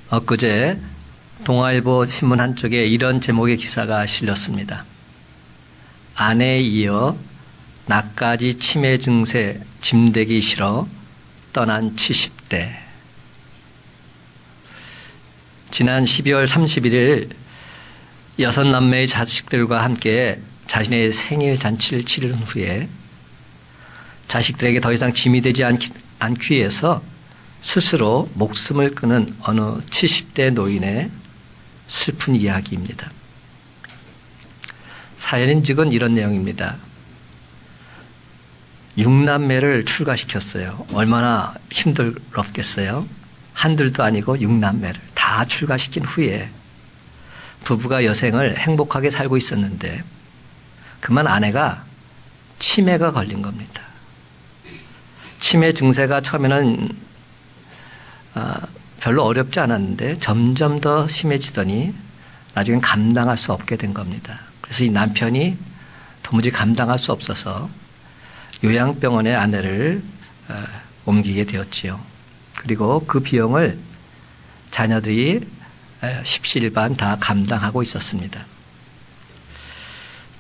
엊그제 동아일보 신문 한쪽에 이런 제목의 기사가 실렸습니다. 아내에 이어 나까지 치매 증세 짐대기 싫어 떠난 70대. 지난 12월 31일 6남매의 자식들과 함께 자신의 생일 잔치를 치른 후에 자식들에게 더 이상 짐이 되지 않기 위해서 스스로 목숨을 끊은 어느 70대 노인의 슬픈 이야기입니다. 사연인즉은 이런 내용입니다. 6남매를 출가시켰어요. 얼마나 힘들었겠어요. 한둘도 아니고 6남매를 다 출가시킨 후에 부부가 여생을 행복하게 살고 있었는데 그만 아내가 치매가 걸린 겁니다. 치매 증세가 처음에는 별로 어렵지 않았는데 점점 더 심해지더니 나중엔 감당할 수 없게 된 겁니다. 그래서 이 남편이 도무지 감당할 수 없어서 요양병원에 아내를 옮기게 되었지요. 그리고 그 비용을 자녀들이 십시일반 다 감당하고 있었습니다.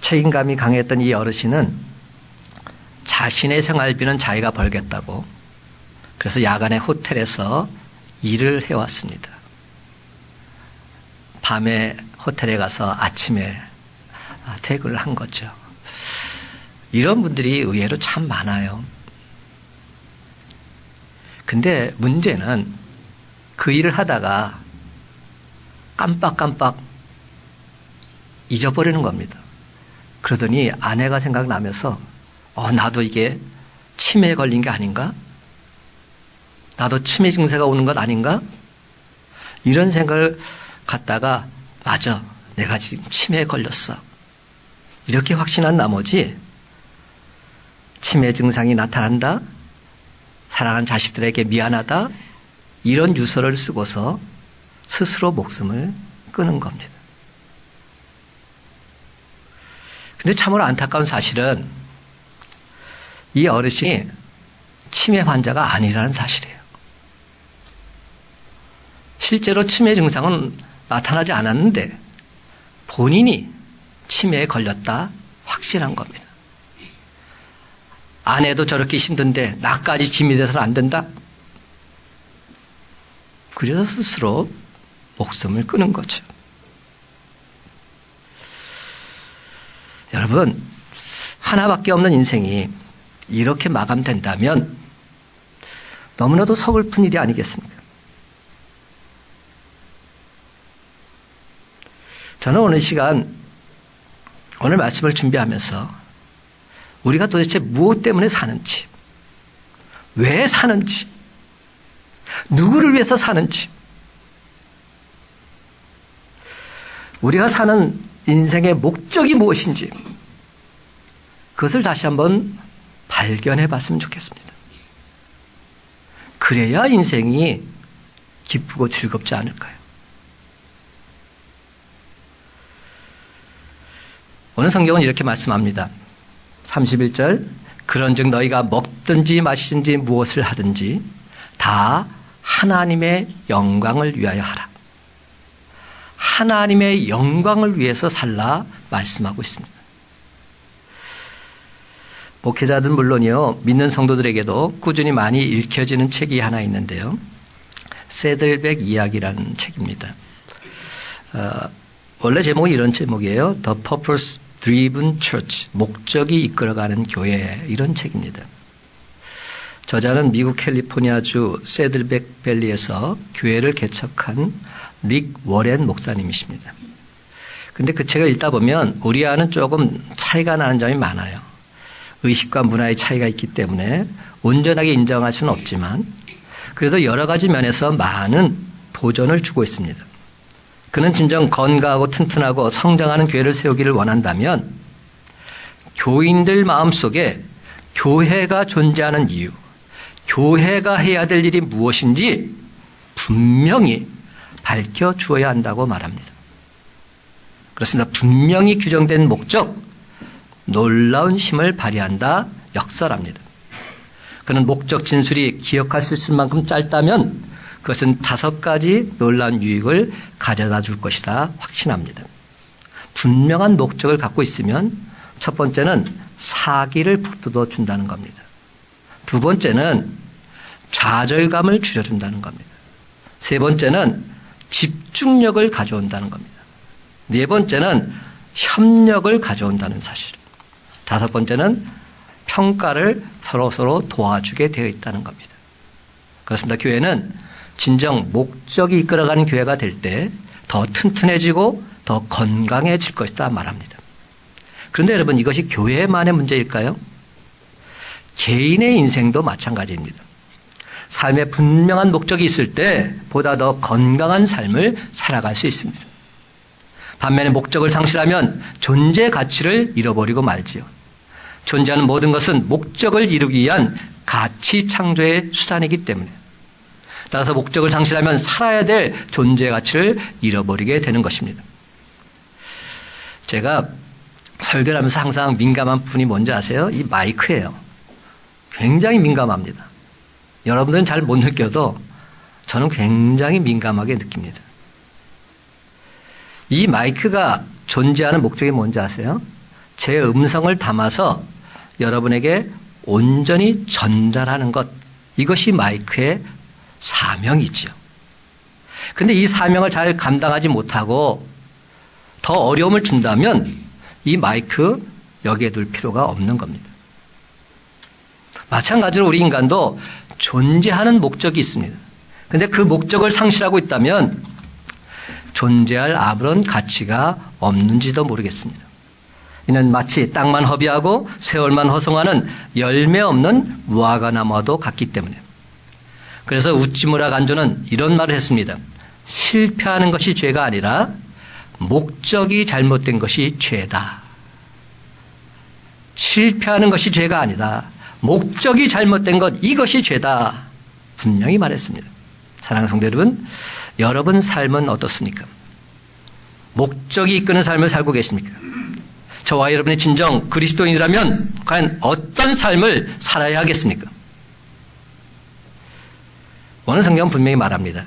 책임감이 강했던 이 어르신은 자신의 생활비는 자기가 벌겠다고 그래서 야간에 호텔에서 일을 해왔습니다. 밤에 호텔에 가서 아침에 퇴근을 한 거죠. 이런 분들이 의외로 참 많아요. 근데 문제는 그 일을 하다가 깜빡깜빡 잊어버리는 겁니다. 그러더니 아내가 생각나면서 나도 이게 치매에 걸린 게 아닌가? 나도 치매 증세가 오는 것 아닌가? 이런 생각을 갖다가 맞아, 내가 지금 치매에 걸렸어. 이렇게 확신한 나머지 치매 증상이 나타난다, 사랑하는 자식들에게 미안하다, 이런 유서를 쓰고서 스스로 목숨을 끊은 겁니다. 근데 참으로 안타까운 사실은 이 어르신이 치매 환자가 아니라는 사실이에요. 실제로 치매 증상은 나타나지 않았는데 본인이 치매에 걸렸다 확신한 겁니다. 아내도 저렇게 힘든데 나까지 짐이 돼서는 안 된다. 그래서 스스로 목숨을 끊은 거죠. 여러분, 하나밖에 없는 인생이 이렇게 마감된다면 너무나도 서글픈 일이 아니겠습니까? 저는 오늘 시간, 오늘 말씀을 준비하면서 우리가 도대체 무엇 때문에 사는지, 왜 사는지, 누구를 위해서 사는지, 우리가 사는 인생의 목적이 무엇인지 그것을 다시 한번 발견해 봤으면 좋겠습니다. 그래야 인생이 기쁘고 즐겁지 않을까요? 오늘 성경은 이렇게 말씀합니다. 31절, 그런즉 너희가 먹든지 마시든지 무엇을 하든지 다 하나님의 영광을 위하여 하라. 하나님의 영광을 위해서 살라 말씀하고 있습니다. 목회자들은 물론이요, 믿는 성도들에게도 꾸준히 많이 읽혀지는 책이 하나 있는데요. 세들백 이야기라는 책입니다. 원래 제목은 이런 제목이에요. The Purpose Driven Church, 목적이 이끌어가는 교회, 이런 책입니다. 저자는 미국 캘리포니아주 세들백 밸리에서 교회를 개척한 릭 워렌 목사님이십니다. 근데 그 책을 읽다 보면 우리와는 조금 차이가 나는 점이 많아요. 의식과 문화의 차이가 있기 때문에 온전하게 인정할 수는 없지만 그래도 여러 가지 면에서 많은 도전을 주고 있습니다. 그는 진정 건강하고 튼튼하고 성장하는 교회를 세우기를 원한다면 교인들 마음속에 교회가 존재하는 이유, 교회가 해야 될 일이 무엇인지 분명히 밝혀주어야 한다고 말합니다. 그렇습니다. 분명히 규정된 목적, 놀라운 힘을 발휘한다, 역설합니다. 그는 목적 진술이 기억할 수 있을 만큼 짧다면 그것은 5가지 놀라운 유익을 가져다 줄 것이라 확신합니다. 분명한 목적을 갖고 있으면 첫 번째는 사기를 북돋워 준다는 겁니다. 두 번째는 좌절감을 줄여준다는 겁니다. 세 번째는 집중력을 가져온다는 겁니다. 네 번째는 협력을 가져온다는 사실. 다섯 번째는 평가를 서로 도와주게 되어 있다는 겁니다. 그렇습니다. 교회는 진정 목적이 이끌어가는 교회가 될 때 더 튼튼해지고 더 건강해질 것이다 말합니다. 그런데 여러분, 이것이 교회만의 문제일까요? 개인의 인생도 마찬가지입니다. 삶에 분명한 목적이 있을 때 보다 더 건강한 삶을 살아갈 수 있습니다. 반면에 목적을 상실하면 존재 가치를 잃어버리고 말지요. 존재하는 모든 것은 목적을 이루기 위한 가치 창조의 수단이기 때문에, 따라서 목적을 상실하면 살아야 될 존재 가치를 잃어버리게 되는 것입니다. 제가 설교를 하면서 항상 민감한 부분이 뭔지 아세요? 이 마이크예요. 굉장히 민감합니다. 여러분들은 잘 못 느껴도 저는 굉장히 민감하게 느낍니다. 이 마이크가 존재하는 목적이 뭔지 아세요? 제 음성을 담아서 여러분에게 온전히 전달하는 것, 이것이 마이크의 사명이지요. 그런데 이 사명을 잘 감당하지 못하고 더 어려움을 준다면 이 마이크 여기에 둘 필요가 없는 겁니다. 마찬가지로 우리 인간도 존재하는 목적이 있습니다. 그런데 그 목적을 상실하고 있다면 존재할 아무런 가치가 없는지도 모르겠습니다. 이는 마치 땅만 허비하고 세월만 허송하는 열매 없는 무화과나무와도 같기 때문에. 그래서 우찌무라 간조는 이런 말을 했습니다. 실패하는 것이 죄가 아니라 목적이 잘못된 것이 죄다. 실패하는 것이 죄가 아니라 목적이 잘못된 것, 이것이 죄다. 분명히 말했습니다. 사랑하는 성도 여러분, 여러분 삶은 어떻습니까? 목적이 이끄는 삶을 살고 계십니까? 저와 여러분의 진정 그리스도인이라면 과연 어떤 삶을 살아야 하겠습니까? 오늘 성경은 분명히 말합니다.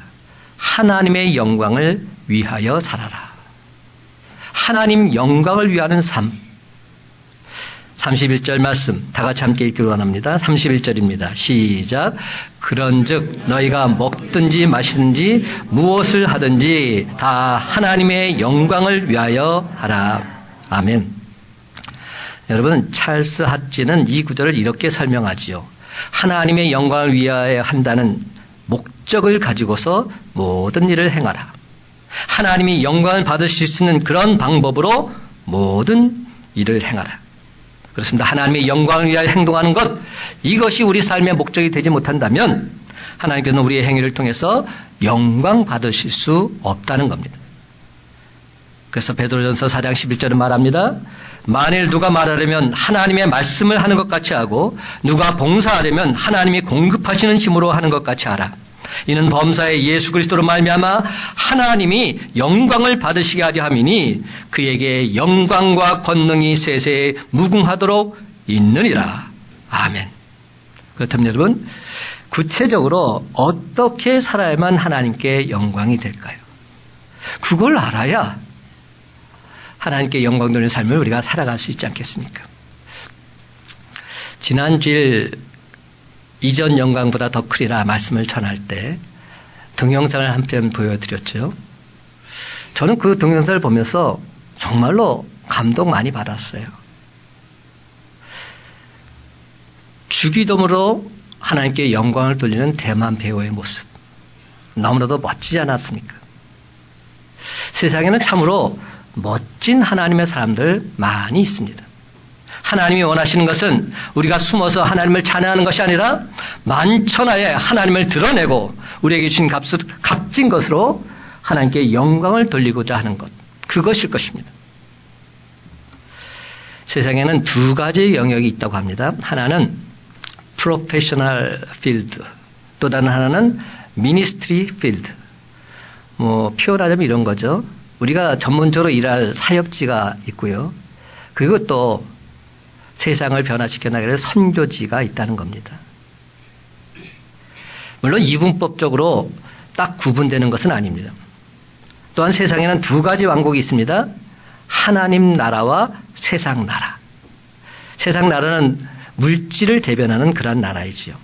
하나님의 영광을 위하여 살아라. 하나님 영광을 위하는 삶. 31절 말씀 다 같이 함께 읽기를 원합니다. 31절입니다. 시작. 그런즉 너희가 먹든지 마시든지 무엇을 하든지 다 하나님의 영광을 위하여 하라. 아멘. 여러분, 찰스 핫지는 이 구절을 이렇게 설명하지요. 하나님의 영광을 위하여 한다는 목적을 가지고서 모든 일을 행하라. 하나님이 영광을 받으실 수 있는 그런 방법으로 모든 일을 행하라. 그렇습니다. 하나님의 영광을 위하여 행동하는 것, 이것이 우리 삶의 목적이 되지 못한다면 하나님께서는 우리의 행위를 통해서 영광 받으실 수 없다는 겁니다. 그래서 베드로전서 4장 11절은 말합니다. 만일 누가 말하려면 하나님의 말씀을 하는 것 같이 하고 누가 봉사하려면 하나님이 공급하시는 힘으로 하는 것 같이 하라. 이는 범사에 예수 그리스도로 말미암아 하나님이 영광을 받으시게 하려 함이니 그에게 영광과 권능이 세세에 무궁하도록 있느니라. 아멘. 그렇다면 여러분, 구체적으로 어떻게 살아야만 하나님께 영광이 될까요? 그걸 알아야 하나님께 영광 돌리는 삶을 우리가 살아갈 수 있지 않겠습니까? 지난주일 이전 영광보다 더 크리라 말씀을 전할 때 동영상을 한 편 보여드렸죠. 저는 그 동영상을 보면서 정말로 감동 많이 받았어요. 주기도문으로 하나님께 영광을 돌리는 대만 배우의 모습, 너무나도 멋지지 않았습니까? 세상에는 참으로 멋진 하나님의 사람들 많이 있습니다. 하나님이 원하시는 것은 우리가 숨어서 하나님을 찬양하는 것이 아니라 만천하에 하나님을 드러내고 우리에게 주신 값진 것으로 하나님께 영광을 돌리고자 하는 것, 그것일 것입니다. 세상에는 두 가지 영역이 있다고 합니다. 하나는 프로페셔널 필드, 또 다른 하나는 미니스트리 필드. 표현하자면 이런 거죠. 우리가 전문적으로 일할 사역지가 있고요. 그리고 또 세상을 변화시켜 나가는 선교지가 있다는 겁니다. 물론 이분법적으로 딱 구분되는 것은 아닙니다. 또한 세상에는 두 가지 왕국이 있습니다. 하나님 나라와 세상 나라. 세상 나라는 물질을 대변하는 그러한 나라이지요.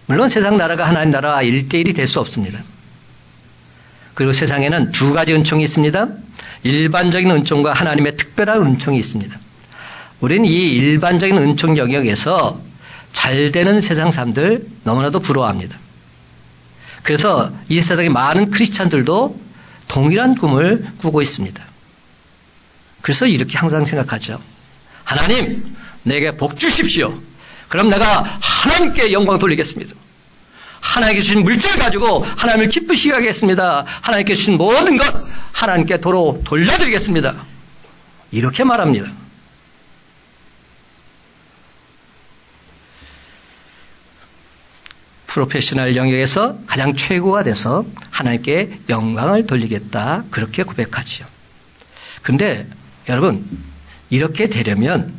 물론 세상 나라가 하나님 나라와 1대1이 될 수 없습니다. 그리고 세상에는 두 가지 은총이 있습니다. 일반적인 은총과 하나님의 특별한 은총이 있습니다. 우리는 이 일반적인 은총 영역에서 잘 되는 세상 사람들 너무나도 부러워합니다. 그래서 이 세상의 많은 크리스찬들도 동일한 꿈을 꾸고 있습니다. 그래서 이렇게 항상 생각하죠. 하나님, 내게 복 주십시오. 그럼 내가 하나님께 영광 돌리겠습니다. 하나님께 주신 물질을 가지고 하나님을 기쁘시게 하겠습니다. 하나님께 주신 모든 것 하나님께 도로 돌려드리겠습니다. 이렇게 말합니다. 프로페셔널 영역에서 가장 최고가 돼서 하나님께 영광을 돌리겠다. 그렇게 고백하지요. 그런데 여러분, 이렇게 되려면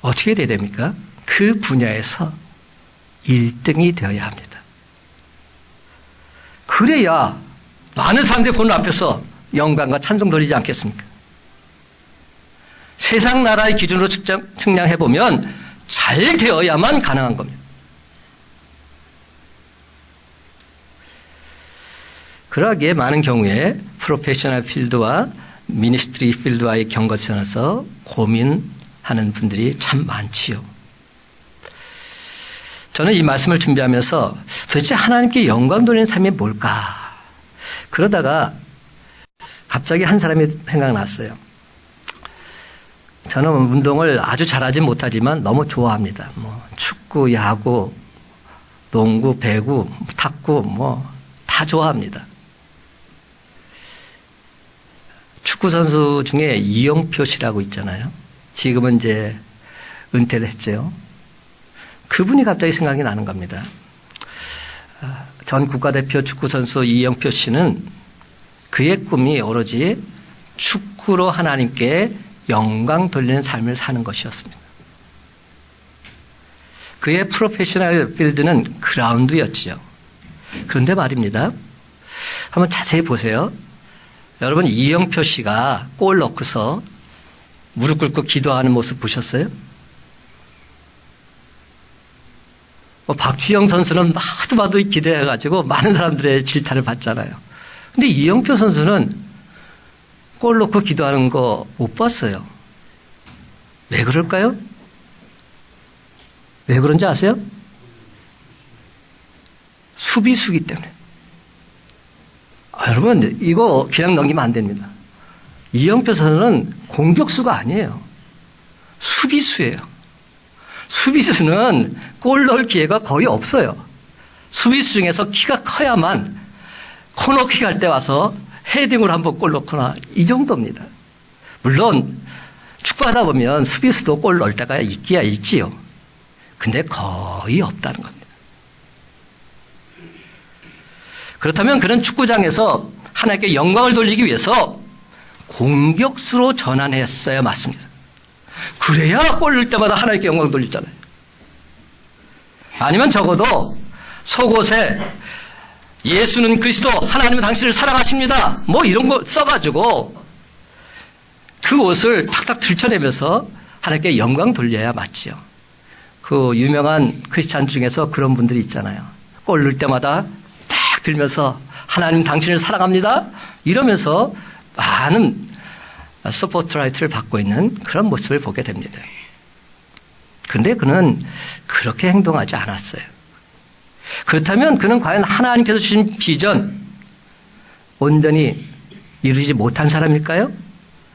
어떻게 돼야 됩니까? 그 분야에서 1등이 되어야 합니다. 그래야 많은 사람들이 보는 앞에서 영광과 찬송 돌리지 않겠습니까? 세상 나라의 기준으로 측량해보면 잘 되어야만 가능한 겁니다. 그러기에 많은 경우에 프로페셔널 필드와 미니스트리 필드와의 경거선에서 고민하는 분들이 참 많지요. 저는 이 말씀을 준비하면서 도대체 하나님께 영광 돌리는 삶이 뭘까? 그러다가 갑자기 한 사람이 생각났어요. 저는 운동을 아주 잘하지 못하지만 너무 좋아합니다. 축구, 야구, 농구, 배구, 탁구 다 좋아합니다. 축구 선수 중에 이영표 씨라고 있잖아요. 지금은 이제 은퇴를 했죠. 그분이 갑자기 생각이 나는 겁니다. 전 국가대표 축구 선수 이영표 씨는 그의 꿈이 오로지 축구로 하나님께 영광 돌리는 삶을 사는 것이었습니다. 그의 프로페셔널 필드는 그라운드였지요. 그런데 말입니다. 한번 자세히 보세요. 여러분, 이영표 씨가 골 넣고서 무릎 꿇고 기도하는 모습 보셨어요? 박주영 선수는 하도 봐도 기대해가지고 많은 사람들의 질타를 받잖아요. 근데 이영표 선수는 골 넣고 기도하는 거 못 봤어요. 왜 그럴까요? 왜 그런지 아세요? 수비수기 때문에. 여러분, 이거 그냥 넘기면 안 됩니다. 이영표 선수는 공격수가 아니에요. 수비수예요. 수비수는 골 넣을 기회가 거의 없어요. 수비수 중에서 키가 커야만 코너킥 할 때 와서 헤딩으로 한번 골 넣거나 이 정도입니다. 물론 축구하다 보면 수비수도 골 넣을 때가 있기야 있지요. 근데 거의 없다는 겁니다. 그렇다면 그런 축구장에서 하나님께 영광을 돌리기 위해서 공격수로 전환했어야 맞습니다. 그래야 골 넣을 때마다 하나님께 영광 돌리잖아요. 아니면 적어도 속옷에 예수는 그리스도, 하나님은 당신을 사랑하십니다. 이런 거 써가지고 그 옷을 탁탁 들춰내면서 하나님께 영광 돌려야 맞지요. 그 유명한 크리스찬 중에서 그런 분들이 있잖아요. 골 넣을 때마다 딱 들면서 하나님 당신을 사랑합니다. 이러면서 많은 스포트라이트를 받고 있는 그런 모습을 보게 됩니다. 그런데 그는 그렇게 행동하지 않았어요. 그렇다면 그는 과연 하나님께서 주신 비전 온전히 이루지 못한 사람일까요?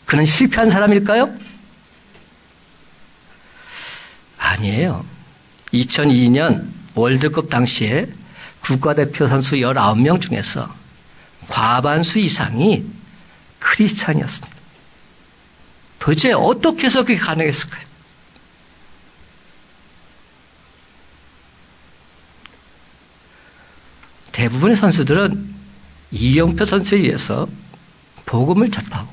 그는 실패한 사람일까요? 아니에요. 2002년 월드컵 당시에 국가대표 선수 19명 중에서 과반수 이상이 크리스찬이었습니다. 도대체 어떻게 해서 그게 가능했을까요? 대부분의 선수들은 이영표 선수에 의해서 복음을 접하고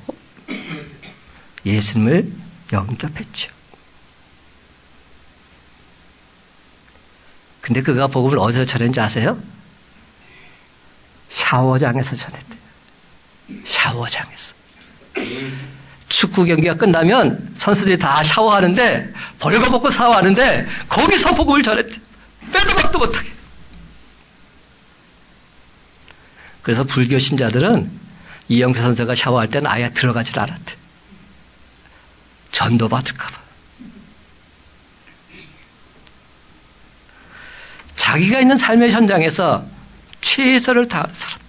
예수님을 영접했죠. 근데 그가 복음을 어디서 전했는지 아세요? 샤워장에서 전했대요. 샤워장에서. 축구 경기가 끝나면 선수들이 다 샤워하는데, 벌거벗고 샤워하는데, 거기서 복음을 전했대요. 빼도 박도 못하게. 그래서 불교 신자들은 이영표 선생가 샤워할 때는 아예 들어가질 않았대요. 전도 받을까봐. 자기가 있는 삶의 현장에서 최선을 다하는 사람.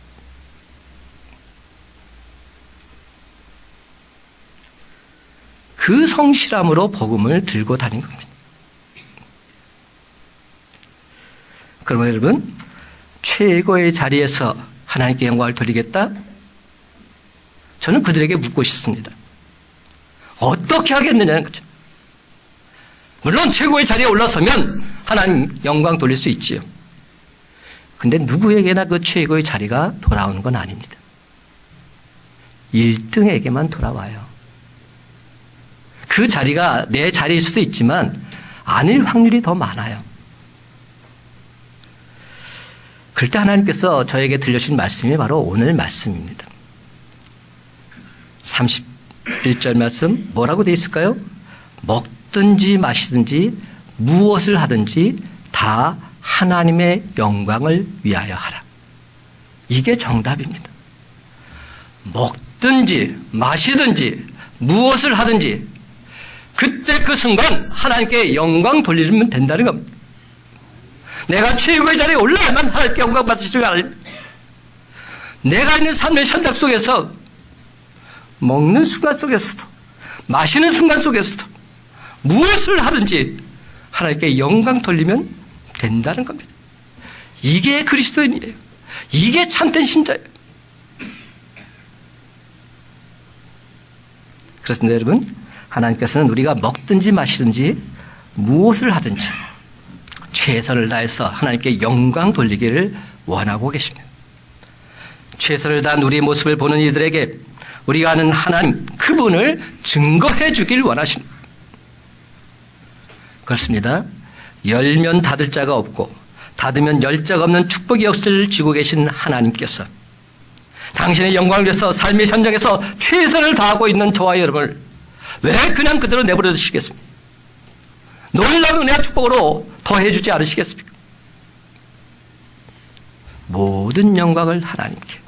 그 성실함으로 복음을 들고 다닌 겁니다. 그러면 여러분, 최고의 자리에서 하나님께 영광을 돌리겠다? 저는 그들에게 묻고 싶습니다. 어떻게 하겠느냐는 거죠. 물론 최고의 자리에 올라서면 하나님 영광 돌릴 수 있지요. 근데 누구에게나 그 최고의 자리가 돌아오는 건 아닙니다. 1등에게만 돌아와요. 그 자리가 내 자리일 수도 있지만 아닐 확률이 더 많아요. 그럴 때 하나님께서 저에게 들려주신 말씀이 바로 오늘 말씀입니다. 31절 말씀 뭐라고 되어 있을까요? 먹든지 마시든지 무엇을 하든지 다 하나님의 영광을 위하여 하라. 이게 정답입니다. 먹든지 마시든지 무엇을 하든지 그때 그 순간 하나님께 영광 돌리면 된다는 겁니다. 내가 최고의 자리에 올라야만 하나님께 영광 받으실 줄 알아요. 내가 있는 삶의 현장 속에서 먹는 순간 속에서도 마시는 순간 속에서도 무엇을 하든지 하나님께 영광 돌리면 된다는 겁니다. 이게 그리스도인이에요. 이게 참된 신자예요. 그렇습니다, 여러분. 하나님께서는 우리가 먹든지 마시든지 무엇을 하든지 최선을 다해서 하나님께 영광 돌리기를 원하고 계십니다. 최선을 다한 우리의 모습을 보는 이들에게 우리가 아는 하나님 그분을 증거해 주길 원하십니다. 그렇습니다. 열면 닫을 자가 없고 닫으면 열 자가 없는 축복의 역사를 쥐고 계신 하나님께서 당신의 영광을 위해서 삶의 현장에서 최선을 다하고 있는 저와 여러분을 왜 그냥 그대로 내버려 두시겠습니까? 놀라운 은혜와 축복으로 더해 주지 않으시겠습니까? 모든 영광을 하나님께.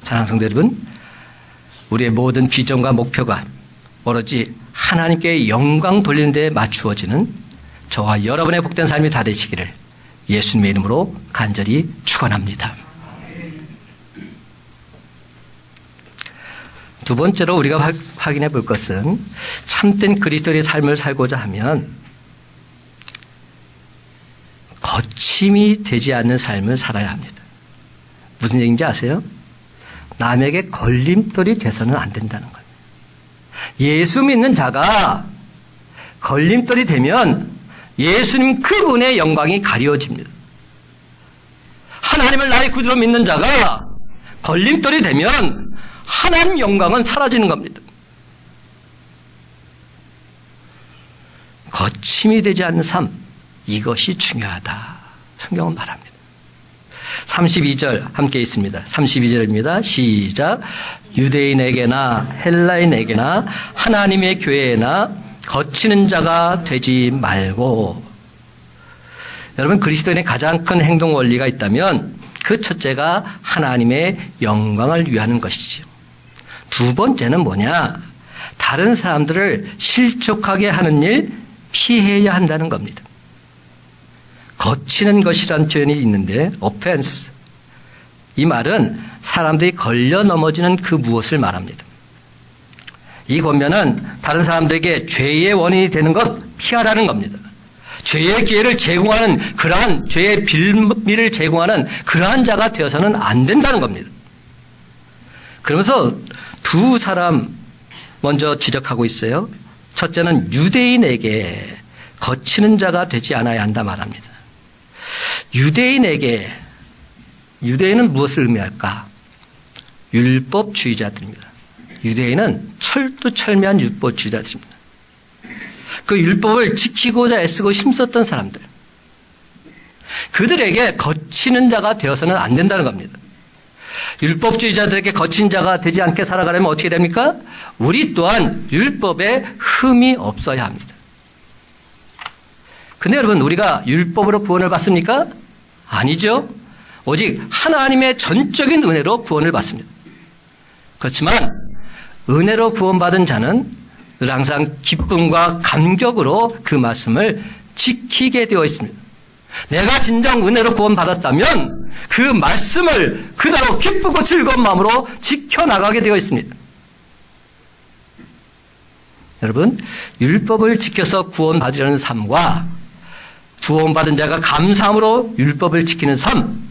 사랑하는 성도 여러분, 우리의 모든 비전과 목표가 오로지 하나님께 영광 돌리는 데 맞추어지는 저와 여러분의 복된 삶이 다 되시기를 예수님의 이름으로 간절히 축원합니다. 두 번째로 우리가 확인해 볼 것은 참된 그리스도인의 삶을 살고자 하면 거침이 되지 않는 삶을 살아야 합니다. 무슨 얘기인지 아세요? 남에게 걸림돌이 돼서는 안 된다는 거예요. 예수 믿는 자가 걸림돌이 되면 예수님 그분의 영광이 가려집니다. 하나님을 나의 구주로 믿는 자가 걸림돌이 되면 하나님 영광은 사라지는 겁니다. 거침이 되지 않는 삶, 이것이 중요하다. 성경은 말합니다. 32절 함께 있습니다. 32절입니다. 시작. 유대인에게나 헬라인에게나 하나님의 교회에나 거치는 자가 되지 말고. 여러분, 그리스도인의 가장 큰 행동 원리가 있다면 그 첫째가 하나님의 영광을 위하는 것이지요. 두 번째는 뭐냐? 다른 사람들을 실족하게 하는 일 피해야 한다는 겁니다. 거치는 것이란 표현이 있는데 offense. 이 말은 사람들이 걸려 넘어지는 그 무엇을 말합니다. 이 권면은 다른 사람들에게 죄의 원인이 되는 것 피하라는 겁니다. 죄의 기회를 제공하는 그러한 죄의 빌미를 제공하는 그러한 자가 되어서는 안 된다는 겁니다. 그러면서 두 사람 먼저 지적하고 있어요. 첫째는 유대인에게 거치는 자가 되지 않아야 한다 말합니다. 유대인은 무엇을 의미할까? 율법주의자들입니다. 유대인은 철두철미한 율법주의자들입니다. 그 율법을 지키고자 애쓰고 힘썼던 사람들. 그들에게 거치는 자가 되어서는 안 된다는 겁니다. 율법주의자들에게 거친 자가 되지 않게 살아가려면 어떻게 됩니까? 우리 또한 율법에 흠이 없어야 합니다. 근데 여러분, 우리가 율법으로 구원을 받습니까? 아니죠. 오직 하나님의 전적인 은혜로 구원을 받습니다. 그렇지만 은혜로 구원받은 자는 늘 항상 기쁨과 감격으로 그 말씀을 지키게 되어 있습니다. 내가 진정 은혜로 구원받았다면 그 말씀을 그대로 기쁘고 즐거운 마음으로 지켜나가게 되어 있습니다. 여러분, 율법을 지켜서 구원받으려는 삶과 구원받은 자가 감사함으로 율법을 지키는 삶,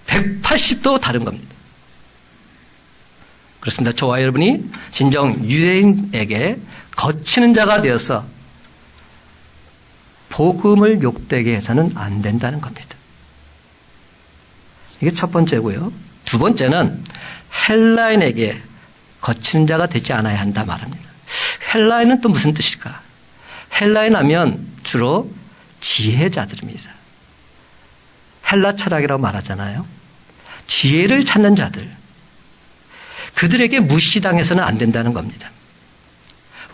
180도 다른 겁니다. 그렇습니다. 저와 여러분이 진정 유대인에게 거치는 자가 되어서 복음을 욕되게 해서는 안 된다는 겁니다. 이게 첫 번째고요. 두 번째는 헬라인에게 거치는 자가 되지 않아야 한다 말합니다. 헬라인은 또 무슨 뜻일까? 헬라인 하면 주로 지혜자들입니다. 헬라 철학이라고 말하잖아요. 지혜를 찾는 자들. 그들에게 무시당해서는 안 된다는 겁니다.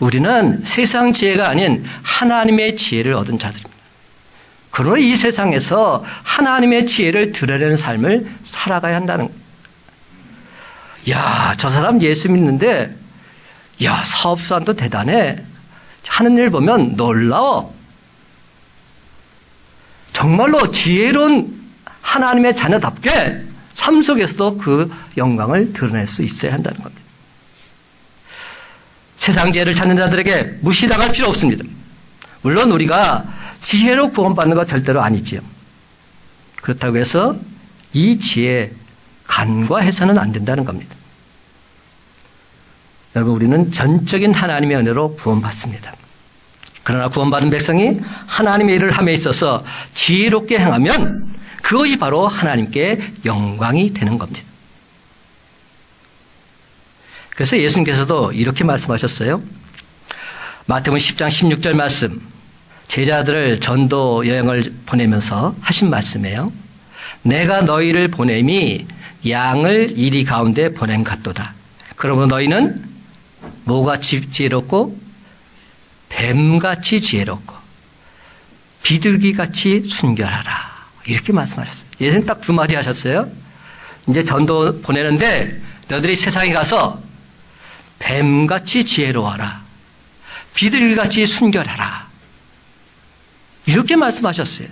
우리는 세상 지혜가 아닌 하나님의 지혜를 얻은 자들입니다. 그러나 이 세상에서 하나님의 지혜를 드러내는 삶을 살아가야 한다는 거예요. 야, 저 사람 예수 믿는데, 야, 사업수완도 대단해. 하는 일 보면 놀라워. 정말로 지혜로운 하나님의 자녀답게 삶 속에서도 그 영광을 드러낼 수 있어야 한다는 겁니다. 세상 지혜를 찾는 자들에게 무시당할 필요 없습니다. 물론 우리가 지혜로 구원받는 것 절대로 아니지요. 그렇다고 해서 이 지혜에 간과해서는 안 된다는 겁니다. 여러분, 우리는 전적인 하나님의 은혜로 구원받습니다. 그러나 구원받은 백성이 하나님의 일을 함에 있어서 지혜롭게 행하면 그것이 바로 하나님께 영광이 되는 겁니다. 그래서 예수님께서도 이렇게 말씀하셨어요. 마태복음 10장 16절 말씀, 제자들을 전도 여행을 보내면서 하신 말씀이에요. 내가 너희를 보냄이 양을 이리 가운데 보냄 같도다. 그러므로 너희는 뭐같이 지혜롭고 뱀같이 지혜롭고 비둘기같이 순결하라. 이렇게 말씀하셨어요. 예수님 딱 두 마디 하셨어요. 이제 전도 보내는데 너희들이 세상에 가서 뱀같이 지혜로워라. 비둘기같이 순결하라. 이렇게 말씀하셨어요.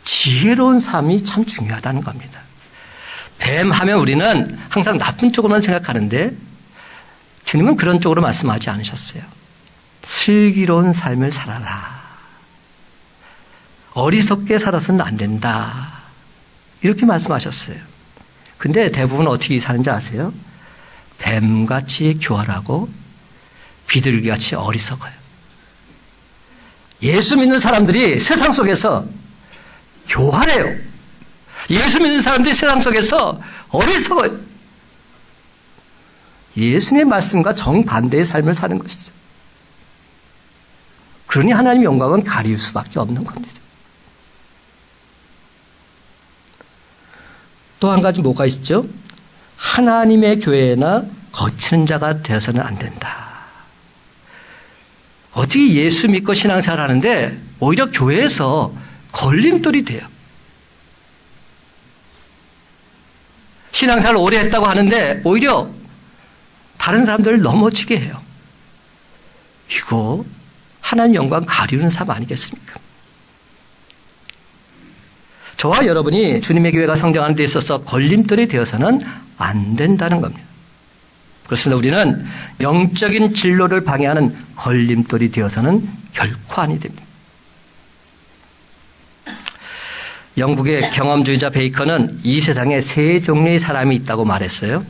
지혜로운 삶이 참 중요하다는 겁니다. 뱀 하면 우리는 항상 나쁜 쪽으로만 생각하는데 주님은 그런 쪽으로 말씀하지 않으셨어요. 슬기로운 삶을 살아라. 어리석게 살아서는 안 된다. 이렇게 말씀하셨어요. 근데 대부분 어떻게 사는지 아세요? 뱀같이 교활하고 비둘기같이 어리석어요. 예수 믿는 사람들이 세상 속에서 교활해요. 예수 믿는 사람들이 세상 속에서 어리석어요. 예수님의 말씀과 정반대의 삶을 사는 것이죠. 그러니 하나님의 영광은 가릴 수밖에 없는 겁니다. 또 한 가지 뭐가 있죠? 하나님의 교회나 거치는 자가 되어서는 안 된다. 어떻게 예수 믿고 신앙생활 하는데 오히려 교회에서 걸림돌이 돼요. 신앙생활을 오래 했다고 하는데 오히려 다른 사람들을 넘어지게 해요. 이거 하나님 영광 가리는 삶 아니겠습니까? 저와 여러분이 주님의 교회가 성장하는 데 있어서 걸림돌이 되어서는 안 된다는 겁니다. 그렇습니다. 우리는 영적인 진로를 방해하는 걸림돌이 되어서는 결코 아니 됩니다. 영국의 경험주의자 베이컨은 이 세상에 세 종류의 사람이 있다고 말했어요.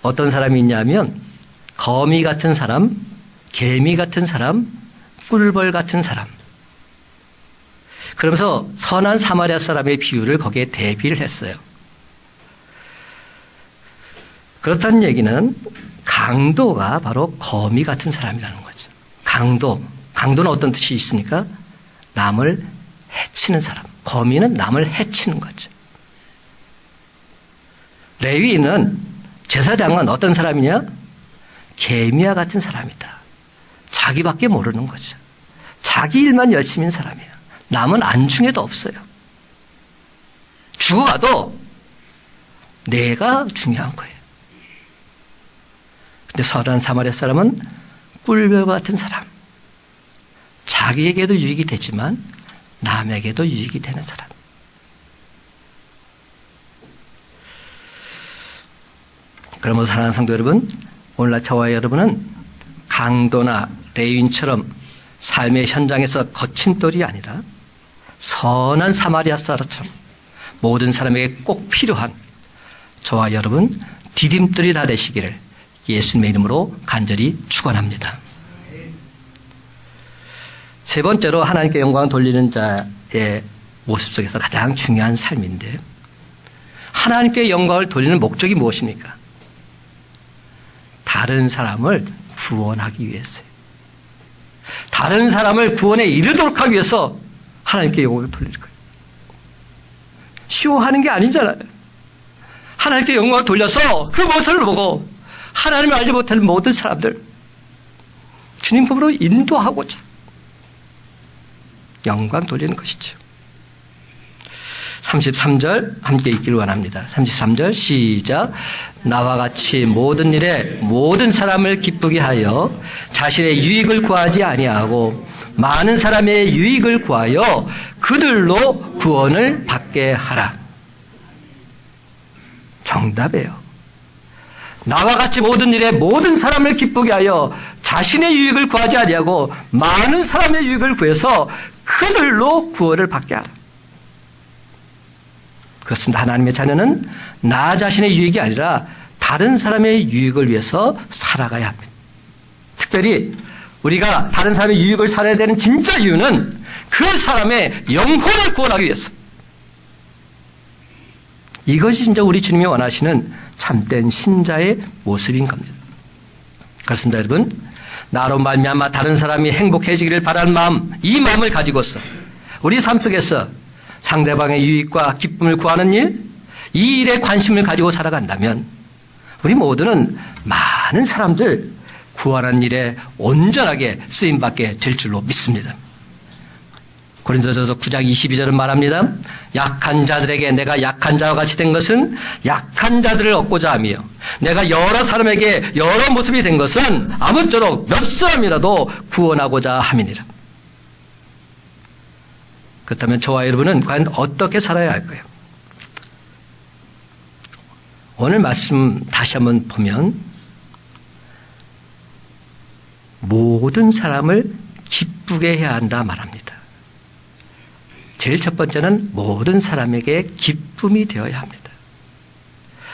어떤 사람이 있냐면 거미 같은 사람, 개미 같은 사람, 꿀벌 같은 사람. 그러면서 선한 사마리아 사람의 비유를 거기에 대비를 했어요. 그렇다는 얘기는 강도가 바로 거미 같은 사람이라는 거죠. 강도는 어떤 뜻이 있습니까? 남을 해치는 사람, 거미는 남을 해치는 거죠. 레위인은 제사장은 어떤 사람이냐? 개미와 같은 사람이다. 자기밖에 모르는 거죠. 자기 일만 열심히 한 사람이에요. 남은 안중에도 없어요. 죽어가도 내가 중요한 거예요. 근데 선한 사마리아 사람은 꿀벌과 같은 사람. 자기에게도 유익이 되지만 남에게도 유익이 되는 사람. 그러므로 사랑하는 성도 여러분, 오늘날 저와 여러분은 강도나 레위인처럼 삶의 현장에서 거친 돌이 아니라 선한 사마리아 사람처럼 모든 사람에게 꼭 필요한 저와 여러분 디딤돌이 다 되시기를 예수님의 이름으로 간절히 축원합니다. 세 번째로 하나님께 영광을 돌리는 자의 모습 속에서 가장 중요한 삶인데, 하나님께 영광을 돌리는 목적이 무엇입니까? 다른 사람을 구원하기 위해서요. 다른 사람을 구원에 이르도록 하기 위해서 하나님께 영광을 돌릴 거예요. 쇼하는 게 아니잖아요. 하나님께 영광을 돌려서 그 모습을 보고 하나님을 알지 못하는 모든 사람들 주님 품으로 인도하고자 영광 돌리는 것이죠. 33절 함께 읽기를 원합니다. 33절 시작. 나와 같이 모든 일에 모든 사람을 기쁘게 하여 자신의 유익을 구하지 아니하고 많은 사람의 유익을 구하여 그들로 구원을 받게 하라. 정답이에요. 나와 같이 모든 일에 모든 사람을 기쁘게 하여 자신의 유익을 구하지 아니하고 많은 사람의 유익을 구해서 그들로 구원을 받게 하라. 그렇습니다. 하나님의 자녀는 나 자신의 유익이 아니라 다른 사람의 유익을 위해서 살아가야 합니다. 특별히 우리가 다른 사람의 유익을 살아야 되는 진짜 이유는 그 사람의 영혼을 구원하기 위해서. 이것이 진짜 우리 주님이 원하시는 참된 신자의 모습인 겁니다. 그렇습니다, 여러분. 나로 말미암아 다른 사람이 행복해지기를 바라는 마음, 이 마음을 가지고서 우리 삶 속에서 상대방의 유익과 기쁨을 구하는 일, 이 일에 관심을 가지고 살아간다면 우리 모두는 많은 사람들 구원하는 일에 온전하게 쓰임받게 될 줄로 믿습니다. 고린도전서 9장 22절은 말합니다. 약한 자들에게 내가 약한 자와 같이 된 것은 약한 자들을 얻고자 하며 내가 여러 사람에게 여러 모습이 된 것은 아무쪼록 몇 사람이라도 구원하고자 함이니라. 그렇다면 저와 여러분은 과연 어떻게 살아야 할까요? 오늘 말씀 다시 한번 보면 모든 사람을 기쁘게 해야 한다 말합니다. 제일 첫 번째는 모든 사람에게 기쁨이 되어야 합니다.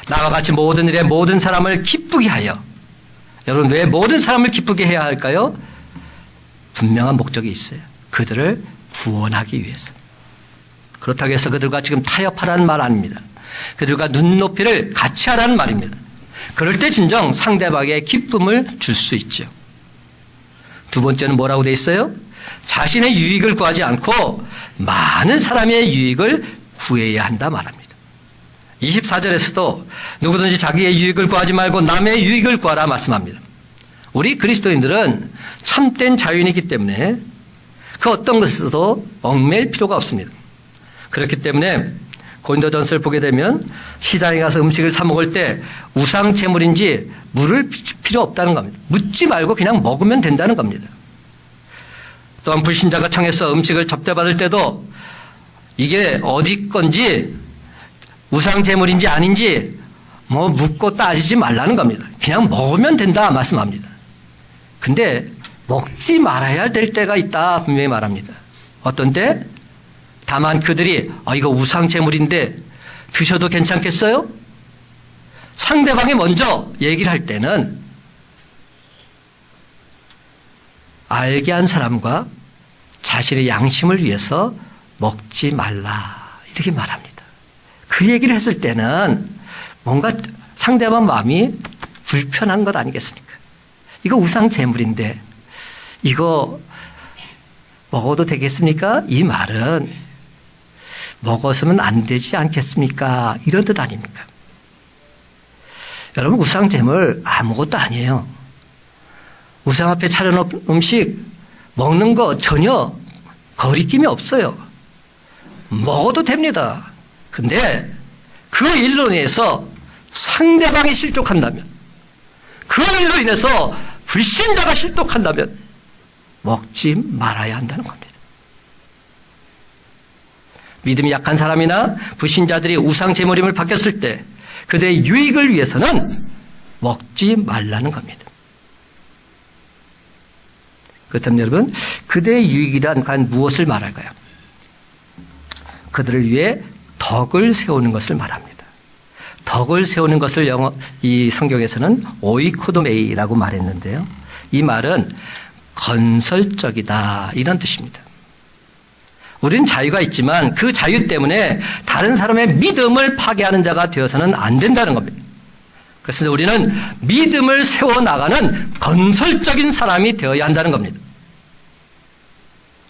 나와 같이 모든 일에 모든 사람을 기쁘게 하여. 여러분, 왜 모든 사람을 기쁘게 해야 할까요? 분명한 목적이 있어요. 그들을 구원하기 위해서. 그렇다고 해서 그들과 지금 타협하라는 말 아닙니다. 그들과 눈높이를 같이 하라는 말입니다. 그럴 때 진정 상대방에게 기쁨을 줄 수 있죠. 두 번째는 뭐라고 돼 있어요? 자신의 유익을 구하지 않고 많은 사람의 유익을 구해야 한다 말합니다. 24절에서도 누구든지 자기의 유익을 구하지 말고 남의 유익을 구하라 말씀합니다. 우리 그리스도인들은 참된 자유인이기 때문에 그 어떤 것에서도 얽매일 필요가 없습니다. 그렇기 때문에 고린도전서를 보게 되면 시장에 가서 음식을 사 먹을 때 우상 제물인지 물을 필요 없다는 겁니다. 묻지 말고 그냥 먹으면 된다는 겁니다. 또한 불신자가 청해서 음식을 접대받을 때도 이게 어디 건지 우상 제물인지 아닌지 뭐 묻고 따지지 말라는 겁니다. 그냥 먹으면 된다 말씀합니다. 근데 먹지 말아야 될 때가 있다 분명히 말합니다. 어떤 때? 다만 그들이 이거 우상 제물인데 드셔도 괜찮겠어요? 상대방이 먼저 얘기를 할 때는 알게 한 사람과 자신의 양심을 위해서 먹지 말라 이렇게 말합니다. 그 얘기를 했을 때는 뭔가 상대방 마음이 불편한 것 아니겠습니까? 이거 우상 제물인데 이거 먹어도 되겠습니까? 이 말은 먹어서는 안 되지 않겠습니까? 이런 뜻 아닙니까? 여러분, 우상제물 아무것도 아니에요. 우상 앞에 차려놓은 음식 먹는 거 전혀 거리낌이 없어요. 먹어도 됩니다. 근데 그 일로 인해서 상대방이 실족한다면, 그 일로 인해서 불신자가 실족한다면 먹지 말아야 한다는 겁니다. 믿음이 약한 사람이나 불신자들이 우상 제물임을 바뀌었을 때 그들의 유익을 위해서는 먹지 말라는 겁니다. 그렇다면 여러분, 그들의 유익이란 과연 무엇을 말할까요? 그들을 위해 덕을 세우는 것을 말합니다. 덕을 세우는 것을 이 성경에서는 오이코도메이라고 말했는데요. 이 말은 건설적이다, 이런 뜻입니다. 우리는 자유가 있지만 그 자유 때문에 다른 사람의 믿음을 파괴하는 자가 되어서는 안 된다는 겁니다. 그래서 우리는 믿음을 세워나가는 건설적인 사람이 되어야 한다는 겁니다.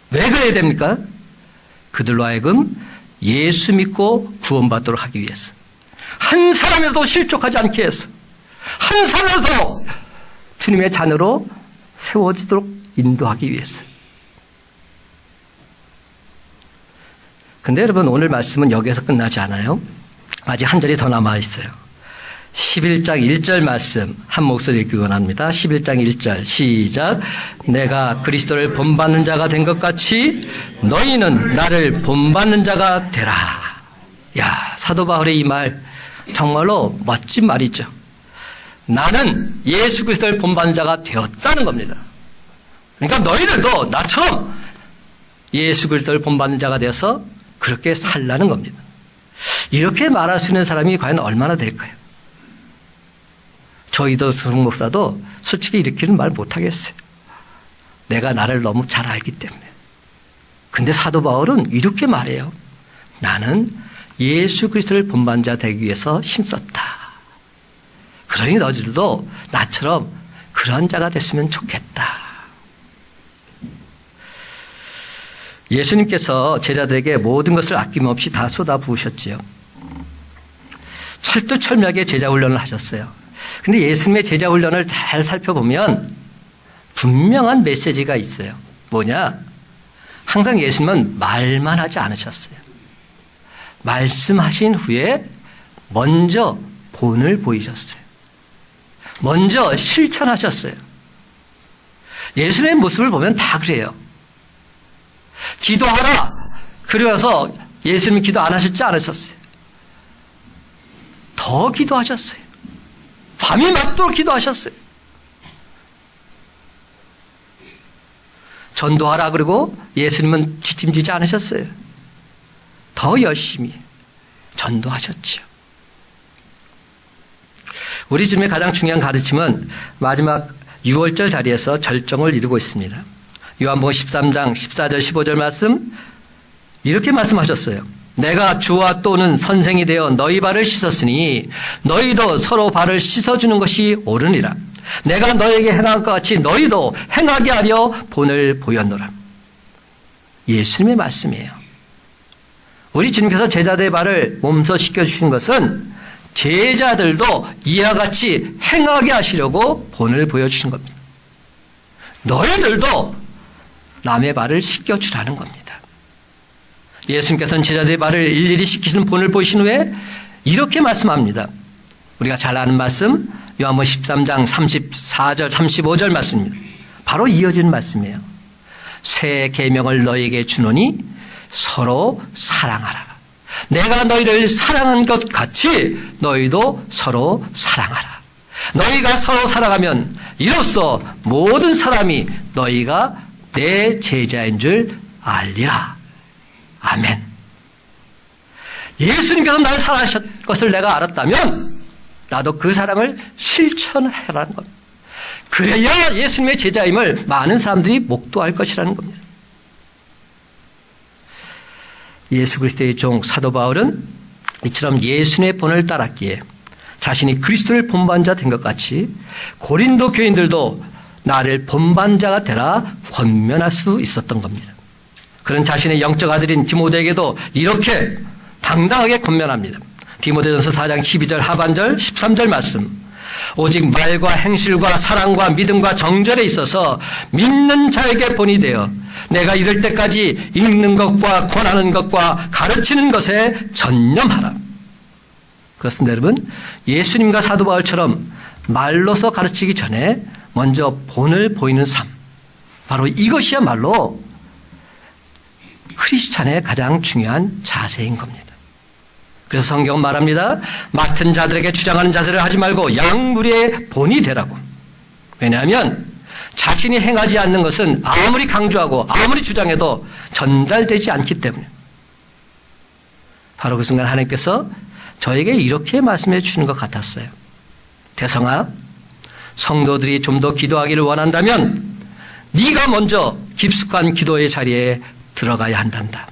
왜 그래야 됩니까? 그들로 하여금 예수 믿고 구원받도록 하기 위해서, 한 사람이라도 실족하지 않게 해서, 한 사람이라도 주님의 자녀로 세워지도록 인도하기 위해서. 근데 여러분, 오늘 말씀은 여기에서 끝나지 않아요. 아직 한 절이 더 남아 있어요. 11장 1절 말씀 한 목소리 읽기 원합니다. 11장 1절 시작. 내가 그리스도를 본받는 자가 된 것 같이 너희는 나를 본받는 자가 되라. 야, 사도 바울의 이 말 정말로 멋진 말이죠. 나는 예수 그리스도를 본받는 자가 되었다는 겁니다. 그러니까 너희들도 나처럼 예수 그리스도를 본받는 자가 되어서 그렇게 살라는 겁니다. 이렇게 말할 수 있는 사람이 과연 얼마나 될까요? 저희도 수석 목사도 솔직히 이렇게는 말 못하겠어요. 내가 나를 너무 잘 알기 때문에. 근데 사도 바울은 이렇게 말해요. 나는 예수 그리스도를 본받는 자 되기 위해서 힘썼다. 그러니 너희들도 나처럼 그런 자가 됐으면 좋겠다. 예수님께서 제자들에게 모든 것을 아낌없이 다 쏟아부으셨지요. 철두철미하게 제자훈련을 하셨어요. 근데 예수님의 제자훈련을 잘 살펴보면 분명한 메시지가 있어요. 뭐냐? 항상 예수님은 말만 하지 않으셨어요. 말씀하신 후에 먼저 본을 보이셨어요. 먼저 실천하셨어요. 예수님의 모습을 보면 다 그래요. 기도하라. 그러면서 예수님이 기도 안 하셨지 않으셨어요. 더 기도하셨어요. 밤이 맞도록 기도하셨어요. 전도하라 그러고 예수님은 뒷짐지지 않으셨어요. 더 열심히 전도하셨죠. 우리 주님의 가장 중요한 가르침은 마지막 6월절 자리에서 절정을 이루고 있습니다. 요한복음 13장 14절 15절 말씀 이렇게 말씀하셨어요. 내가 주와 또는 선생이 되어 너희 발을 씻었으니 너희도 서로 발을 씻어주는 것이 옳으니라. 내가 너에게 행한 것 같이 너희도 행하게 하려 본을 보였노라. 예수님의 말씀이에요. 우리 주님께서 제자들의 발을 몸소 씻겨주신 것은 제자들도 이와 같이 행하게 하시려고 본을 보여주신 겁니다. 너희들도 남의 발을 씻겨주라는 겁니다. 예수님께서는 제자들의 발을 일일이 씻기시는 본을 보이신 후에 이렇게 말씀합니다. 우리가 잘 아는 말씀 요한복음 13장 34절 35절 말씀입니다. 바로 이어지는 말씀이에요. 새 계명을 너희에게 주노니 서로 사랑하라. 내가 너희를 사랑한 것 같이 너희도 서로 사랑하라. 너희가 서로 사랑하면 이로써 모든 사람이 너희가 내 제자인 줄 알리라. 아멘. 예수님께서 나를 사랑하셨 것을 내가 알았다면 나도 그 사랑을 실천하라는 겁니다. 그래야 예수님의 제자임을 많은 사람들이 목도할 것이라는 겁니다. 예수 그리스도의 종 사도 바울은 이처럼 예수님의 본을 따랐기에 자신이 그리스도를 본받는 자 된 것 같이 고린도 교인들도 나를 본받는 자가 되라 권면할 수 있었던 겁니다. 그런 자신의 영적 아들인 디모데에게도 이렇게 당당하게 권면합니다. 디모데전서 4장 12절 하반절 13절 말씀. 오직 말과 행실과 사랑과 믿음과 정절에 있어서 믿는 자에게 본이 되어 내가 이럴 때까지 읽는 것과 권하는 것과 가르치는 것에 전념하라. 그렇습니다, 여러분. 예수님과 사도 바울처럼 말로서 가르치기 전에 먼저 본을 보이는 삶. 바로 이것이야말로 크리스찬의 가장 중요한 자세인 겁니다. 그래서 성경은 말합니다. 맡은 자들에게 주장하는 자세를 하지 말고 양무리의 본이 되라고. 왜냐하면 자신이 행하지 않는 것은 아무리 강조하고 아무리 주장해도 전달되지 않기 때문에. 바로 그 순간 하나님께서 저에게 이렇게 말씀해 주시는 것 같았어요. 대성아, 성도들이 좀 더 기도하기를 원한다면 네가 먼저 깊숙한 기도의 자리에 들어가야 한단다.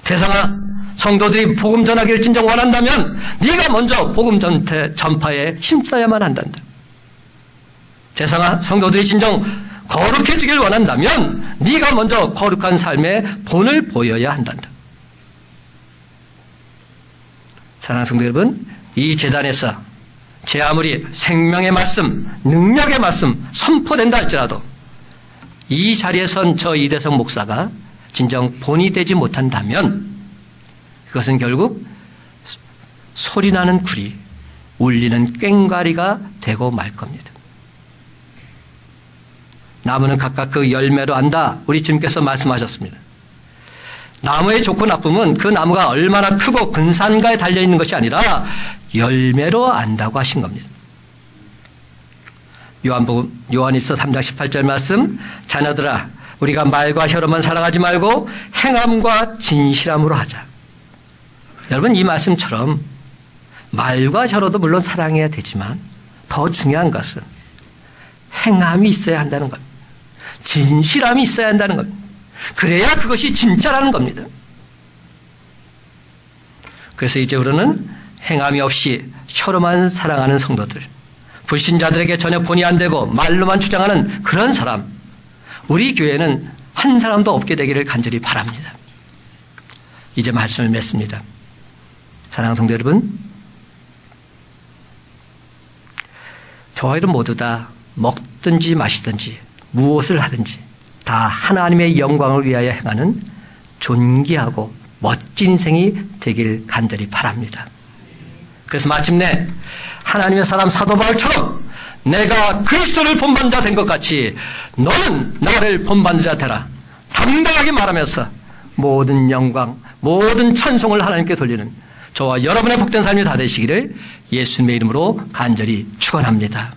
대성아, 성도들이 복음 전하기를 진정 원한다면 네가 먼저 복음 전파에 힘써야만 한단다. 대성아, 성도들이 진정 거룩해지길 원한다면 네가 먼저 거룩한 삶의 본을 보여야 한단다. 사랑하는 성도 여러분, 이 제단에서 제 아무리 생명의 말씀, 능력의 말씀 선포된다 할지라도 이 자리에 선 저 이대성 목사가 진정 본이 되지 못한다면 그것은 결국 소리나는 구리, 울리는 꽹과리가 되고 말 겁니다. 나무는 각각 그 열매로 안다. 우리 주님께서 말씀하셨습니다. 나무의 좋고 나쁨은 그 나무가 얼마나 크고 근사한가에 달려있는 것이 아니라 열매로 안다고 하신 겁니다. 요한일서 3장 18절 말씀, 자녀들아 우리가 말과 혀로만 사랑하지 말고 행함과 진실함으로 하자. 여러분, 이 말씀처럼 말과 혀로도 물론 사랑해야 되지만 더 중요한 것은 행함이 있어야 한다는 겁니다. 진실함이 있어야 한다는 겁니다. 그래야 그것이 진짜라는 겁니다. 그래서 이제 우리는 행함이 없이 혀로만 사랑하는 성도들, 불신자들에게 전혀 본이 안 되고 말로만 주장하는 그런 사람, 우리 교회는 한 사람도 없게 되기를 간절히 바랍니다. 이제 말씀을 맺습니다. 사랑하는 성도 여러분, 저희들 모두 다 먹든지 마시든지 무엇을 하든지 다 하나님의 영광을 위하여 행하는 존귀하고 멋진 인생이 되길 간절히 바랍니다. 그래서 마침내 하나님의 사람 사도 바울처럼 내가 그리스도를 본받는 자 된 것 같이 너는 나를 본받는 자 되라. 당당하게 말하면서 모든 영광, 모든 찬송을 하나님께 돌리는 저와 여러분의 복된 삶이 다 되시기를 예수님의 이름으로 간절히 축원합니다.